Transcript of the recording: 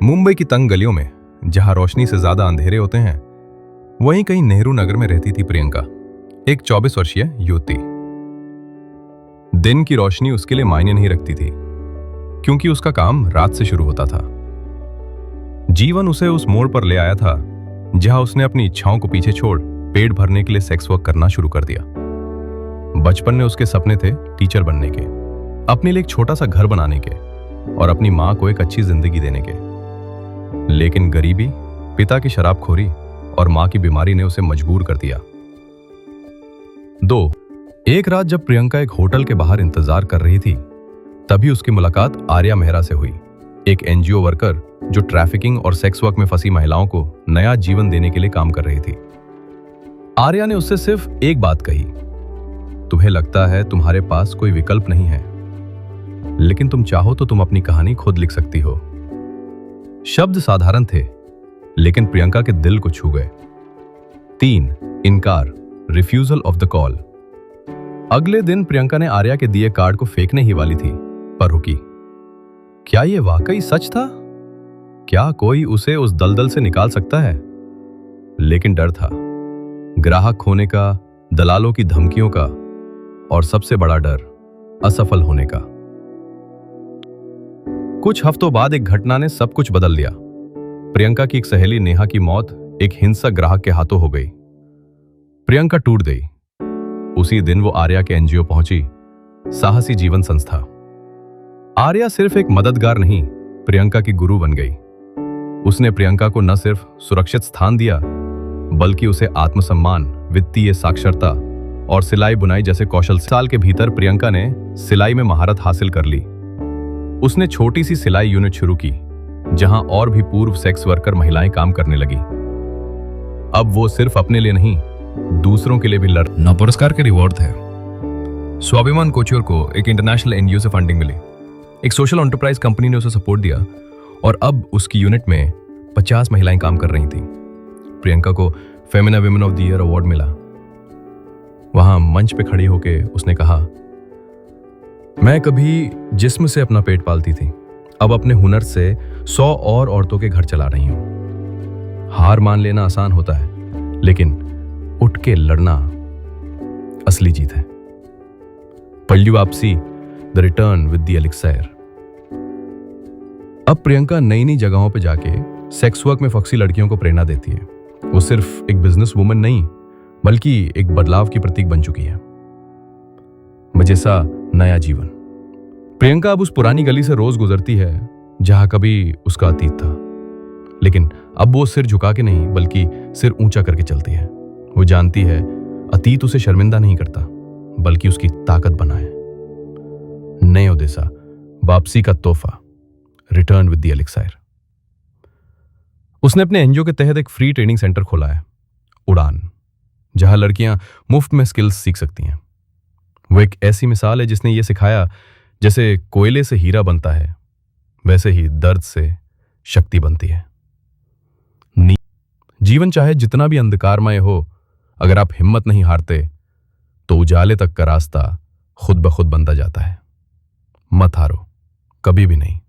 मुंबई की तंग गलियों में जहां रोशनी से ज्यादा अंधेरे होते हैं, वहीं कहीं नेहरू नगर में रहती थी प्रियंका, एक 24 वर्षीय युवती। दिन की रोशनी उसके लिए मायने नहीं रखती थी, क्योंकि उसका काम रात से शुरू होता था। जीवन उसे उस मोड़ पर ले आया था जहां उसने अपनी इच्छाओं को पीछे छोड़ पेट भरने के लिए सेक्स वर्क करना शुरू कर दिया। बचपन में उसके सपने थे टीचर बनने के, अपने लिए एक छोटा सा घर बनाने के और अपनी मां को एक अच्छी जिंदगी देने के। लेकिन गरीबी, पिता की शराबखोरी और मां की बीमारी ने उसे मजबूर कर दिया। एक रात जब प्रियंका एक होटल के बाहर इंतजार कर रही थी, तभी उसकी मुलाकात आर्या मेहरा से हुई, एक एनजीओ वर्कर जो ट्रैफिकिंग और सेक्स वर्क में फंसी महिलाओं को नया जीवन देने के लिए काम कर रही थी। आर्या ने उससे सिर्फ एक बात कही, तुम्हें लगता है तुम्हारे पास कोई विकल्प नहीं है, लेकिन तुम चाहो तो तुम अपनी कहानी खुद लिख सकती हो। शब्द साधारण थे, लेकिन प्रियंका के दिल को छू गए। 3 इनकार, रिफ्यूजल ऑफ द कॉल। अगले दिन प्रियंका ने आर्या के दिए कार्ड को फेंकने ही वाली थी, पर रुकी। क्या यह वाकई सच था? क्या कोई उसे उस दलदल से निकाल सकता है? लेकिन डर था, ग्राहक खोने का, दलालों की धमकियों का, और सबसे बड़ा डर असफल होने का। कुछ हफ्तों बाद एक घटना ने सब कुछ बदल दिया। प्रियंका की एक सहेली नेहा की मौत एक हिंसक ग्राहक के हाथों हो गई। प्रियंका टूट गई। उसी दिन वो आर्या के एनजीओ पहुंची, साहसी जीवन संस्था। आर्या सिर्फ एक मददगार नहीं, प्रियंका की गुरु बन गई। उसने प्रियंका को न सिर्फ सुरक्षित स्थान दिया, बल्कि उसे आत्मसम्मान, वित्तीय साक्षरता और सिलाई बुनाई जैसे कौशल। साल के भीतर प्रियंका ने सिलाई में महारत हासिल कर ली। उसने छोटी सी सिलाई यूनिट शुरू की, जहां और भी पूर्व सेक्स वर्कर महिलाएं काम करने लगी। अब वो सिर्फ अपने लिए नहीं, दूसरों के लिए भी लड़। पुरस्कार के रिवॉर्ड थे। स्वाभिमान कोच्योर को एक इंटरनेशनल एनजीओ से फंडिंग मिली। एक सोशल एंटरप्राइज कंपनी ने उसे सपोर्ट दिया और अब उसकी यूनिट में 50 महिलाएं काम कर रही थीं। प्रियंका को Femina women of the year award मिला। वहां मंच पे खड़ी होकर उसने कहा, मैं कभी जिस्म से अपना पेट पालती थी, अब अपने हुनर से 100 और औरतों के घर चला रही हूं। हार मान लेना आसान होता है, लेकिन उठ के लड़ना असली जीत है। पहली वापसी, द रिटर्न विद द एलिक्सायर। अब प्रियंका नई नई जगहों पे जाके सेक्स वर्क में फंसी लड़कियों को प्रेरणा देती है। वो सिर्फ एक बिजनेस वुमन नहीं, बल्कि एक बदलाव की प्रतीक बन चुकी है। मजेसा नया जीवन। प्रियंका अब उस पुरानी गली से रोज गुजरती है जहां कभी उसका अतीत था, लेकिन अब वो सिर झुका के नहीं, बल्कि सिर ऊंचा करके चलती है। वो जानती है अतीत उसे शर्मिंदा नहीं करता, बल्कि उसकी ताकत बना है। नए ओदेसा, वापसी का तोहफा, रिटर्न विद द एलिक्सायर। उसने अपने एनजीओ के तहत एक फ्री ट्रेनिंग सेंटर खोला है, उड़ान, जहां लड़कियां मुफ्त में स्किल्स सीख सकती हैं। वो एक ऐसी मिसाल है जिसने ये सिखाया, जैसे कोयले से हीरा बनता है, वैसे ही दर्द से शक्ति बनती है। जीवन चाहे जितना भी अंधकारमय हो, अगर आप हिम्मत नहीं हारते, तो उजाले तक का रास्ता खुद ब खुद बनता जाता है। मत हारो, कभी भी नहीं।